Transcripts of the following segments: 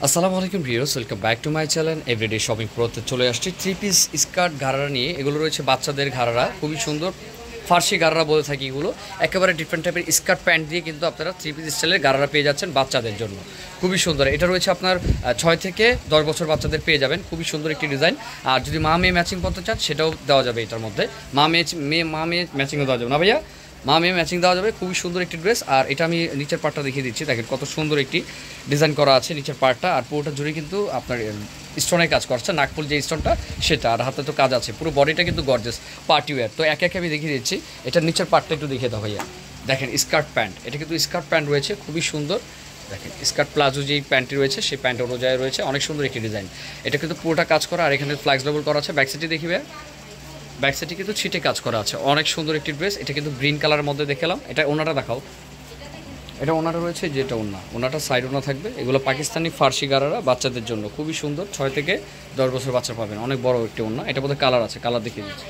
আসসালামু আলাইকুম viewers, welcome back to my channel everyday shopping প্রোতে চলে আসছি থ্রি পিস স্কার্ট ঘাড়া নিয়ে। এগুলো রয়েছে বাচ্চাদের ঘাড়া, খুবই সুন্দর ফার্সি ঘাড়া বলে থাকি। এগুলো একেবারে ডিফারেন্ট টাইপের স্কার্ট প্যান্ট দিয়ে কিন্তু আপনারা থ্রি পিস স্টাইলের ঘাড়া পেয়ে যাচ্ছেন বাচ্চাদের জন্য। খুবই সুন্দর, এটা রয়েছে আপনার 6 থেকে 10 বছর বাচ্চাদের পেয়ে যাবেন। খুবই সুন্দর একটি ডিজাইন। আর যদি মা মেয়ে ম্যাচিং করতে চান সেটাও দেওয়া যাবে এটার মধ্যে। মা মেয়ে ম্যাচিংও দেওয়া যাবে না ভাইয়া, মা মেয়ে ম্যাচিং দেওয়া যাবে। খুবই সুন্দর একটি ড্রেস। আর এটা আমি নিচের পার্টটা দেখিয়ে দিচ্ছি, দেখেন কত সুন্দর একটি ডিজাইন করা আছে নিচের পার্টটা। আর পুরোটা জুড়ে কিন্তু আপনার স্টোনের কাজ করছে, নাকফুল যে স্টোনটা সেটা, আর হাতে তো কাজ আছে। পুরো বডিটা কিন্তু গর্জাস পার্টি ওয়্যার। তো একে একে আমি দেখিয়ে দিচ্ছি। এটার নিচের পার্টটা একটু দেখিয়ে দাও ভাইয়া। দেখেন স্কার্ট প্যান্ট, এটা কিন্তু স্কার্ট প্যান্ট রয়েছে, খুবই সুন্দর। দেখেন স্কার্ট প্লাজো যেই প্যান্টটি রয়েছে সেই প্যান্ট অনুযায়ী রয়েছে, অনেক সুন্দর একটি ডিজাইন। এটা কিন্তু পুরোটা কাজ করা, আর এখানে ফ্লেক্সিবল করা আছে। ব্যাক সাইডে দেখিবে, ব্যাক সাইডে কিন্তু ছিটে কাজ করা আছে, অনেক সুন্দর একটি ড্রেস। এটা কিন্তু গ্রিন কালারের মধ্যে দেখালাম। এটা ওনাটা দেখাও, এটা ওনাটা রয়েছে, যেটা ওনাটা সাইড ওনা থাকবে। এগুলো পাকিস্তানি ফার্সি গারারা বাচ্চাদের জন্য, খুবই সুন্দর। 6 থেকে 10 বছর বাচ্চা পাবেন, অনেক বড় একটি ওনা। এটা মধ্যে কালার আছে, কালার দেখিয়ে দিচ্ছি।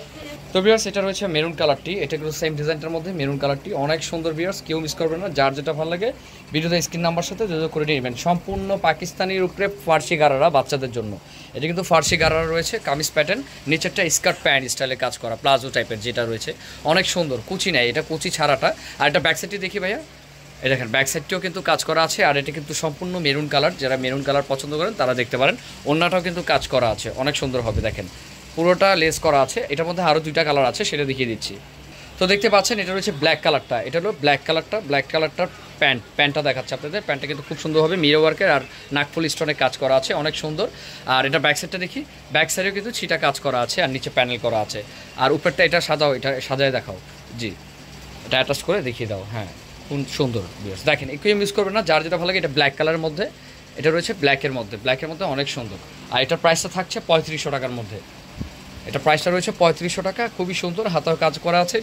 তো ভিউয়ার্স, এটা রয়েছে মেরুন কালারটি। এটা কিন্তু সেম ডিজাইনটার মধ্যে মেরুন কালারটি, অনেক সুন্দর ভিউয়ার্স, কেউ মিস করবেন না। যার যেটা ভালো লাগে ভিডিওতে স্ক্রিন নাম্বার সাথে যোগাযোগ করে নেবেন। সম্পূর্ণ পাকিস্তানির উপরে ফার্সি গারারা বাচ্চাদের জন্য। এটা কিন্তু ফার্সি গারারা রয়েছে, কামিজ প্যাটার্ন, নিচেরটা স্কার্ট প্যান্ট স্টাইলে কাজ করা, প্লাজো টাইপের যেটা রয়েছে, অনেক সুন্দর। কুচি নেয়, এটা কুচি ছাড়াটা। আর এটা ব্যাক সাইডটি দেখি ভাইয়া, এই দেখেন ব্যাক সাইডটিও কিন্তু কাজ করা আছে। আর এটা কিন্তু সম্পূর্ণ মেরুন কালার, যারা মেরুন কালার পছন্দ করেন তারা দেখতে পারেন। ওড়নাটাও কিন্তু কাজ করা আছে, অনেক সুন্দর হবে। দেখেন পুরোটা লেস করা আছে। এটার মধ্যে আরও 2টা কালার আছে, সেটা দেখিয়ে দিচ্ছি। তো দেখতে পাচ্ছেন এটা রয়েছে ব্ল্যাক কালারটা। এটা হলো ব্ল্যাক কালারটার প্যান্টটা দেখাচ্ছে আপনাদের। প্যান্টটা কিন্তু খুব সুন্দর হবে, মিরো ওয়ার্কের আর নাকফুল স্টোনে কাজ করা আছে, অনেক সুন্দর। আর এটা ব্যাক সাইডটা দেখি, ব্যাক সাইডেও কিন্তু ছিটা কাজ করা আছে, আর নিচে প্যানেল করা আছে। আর উপরটা এটা সাজাও, এটা সাজায় দেখাও। জি, এটা অ্যাটাচ করে দেখিয়ে দাও। হ্যাঁ, সুন্দর বিয়ার্স, দেখেন একটু মিস করবেন না। যার যেটা ভালো লাগে, এটা ব্ল্যাক কালারের মধ্যে, এটা রয়েছে ব্ল্যাকের মধ্যে অনেক সুন্দর। আর এটার প্রাইসটা থাকছে 3500 টাকার মধ্যে। এটা প্রাইসটা রয়েছে 3500 টাকা, খুবই সুন্দর, হাতেও কাজ করা আছে।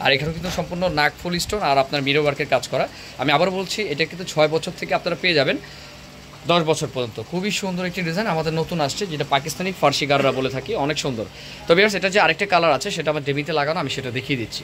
আর এখানেও কিন্তু সম্পূর্ণ নাক ফুল স্টোন আর আপনার মিরো ওয়ার্কের কাজ করা। আমি আবার বলছি, এটা কিন্তু 6 বছর থেকে আপনারা পেয়ে যাবেন 10 বছর পর্যন্ত। খুবই সুন্দর একটি ডিজাইন আমাদের নতুন আসছে, যেটা পাকিস্তানি ফার্সি গাররা বলে থাকি, অনেক সুন্দর। তবে এটা যে আরেকটা কালার আছে, সেটা আমার ডেমিতে লাগানো, আমি সেটা দেখিয়ে দিচ্ছি।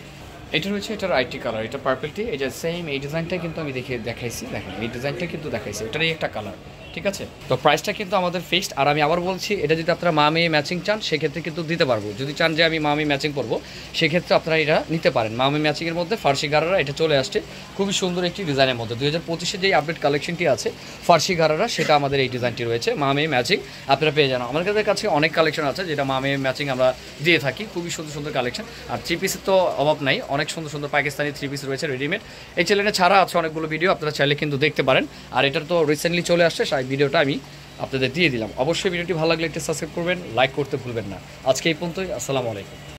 এটা রয়েছে এটার আইটি কালার, এটা পার্পলটি। এটা সেম এই ডিজাইনটা কিন্তু আমি দেখাইছি। দেখেন এই ডিজাইনটা কিন্তু দেখাইছি, এটারই একটা কালার, ঠিক আছে। তো প্রাইসটা কিন্তু আমাদের ফিক্সড। আর আমি আবার বলছি, এটা যদি আপনারা মা মেয়ে ম্যাচিং চান সেক্ষেত্রে কিন্তু দিতে পারবো। যদি চান যে আমি মা মেয়ে ম্যাচিং করবো, সেক্ষেত্রে আপনারা এটা নিতে পারেন। মা মেয়ে ম্যাচিংয়ের মধ্যে ফার্সি গারারা এটা চলে আসছে, খুবই সুন্দর একটি ডিজাইনের মধ্যে। 2025-এর যেই আপডেট কালেকশনটি আছে ফার্সি গারারা, সেটা আমাদের এই ডিজাইনটি রয়েছে। মা মেয়ে ম্যাচিং আপনারা পেয়ে যান। আমাদের কাছে অনেক কালেকশন আছে যেটা মা মেয়ে ম্যাচিং আমরা দিয়ে থাকি, খুবই সুন্দর সুন্দর কালেকশন। আর থ্রি পিসের তো অভাব নাই, অনেক সুন্দর সুন্দর পাকিস্তানি থ্রি পিস রয়েছে রেডিমেড। এই চ্যানেলে ছাড়া আছে অনেকগুলো ভিডিও, আপনারা চাইলে কিন্তু দেখতে পারেন। আর এটার তো রিসেন্টলি চলে আসছে, সেই ভিডিওটা আমি আপনাদের দিয়ে দিলাম। অবশ্যই ভিডিওটি ভালো লাগলে একটু সাবস্ক্রাইব করবেন, লাইক করতে ভুলবেন না। আজকে এই পর্যন্তই, আসসালামু আলাইকুম।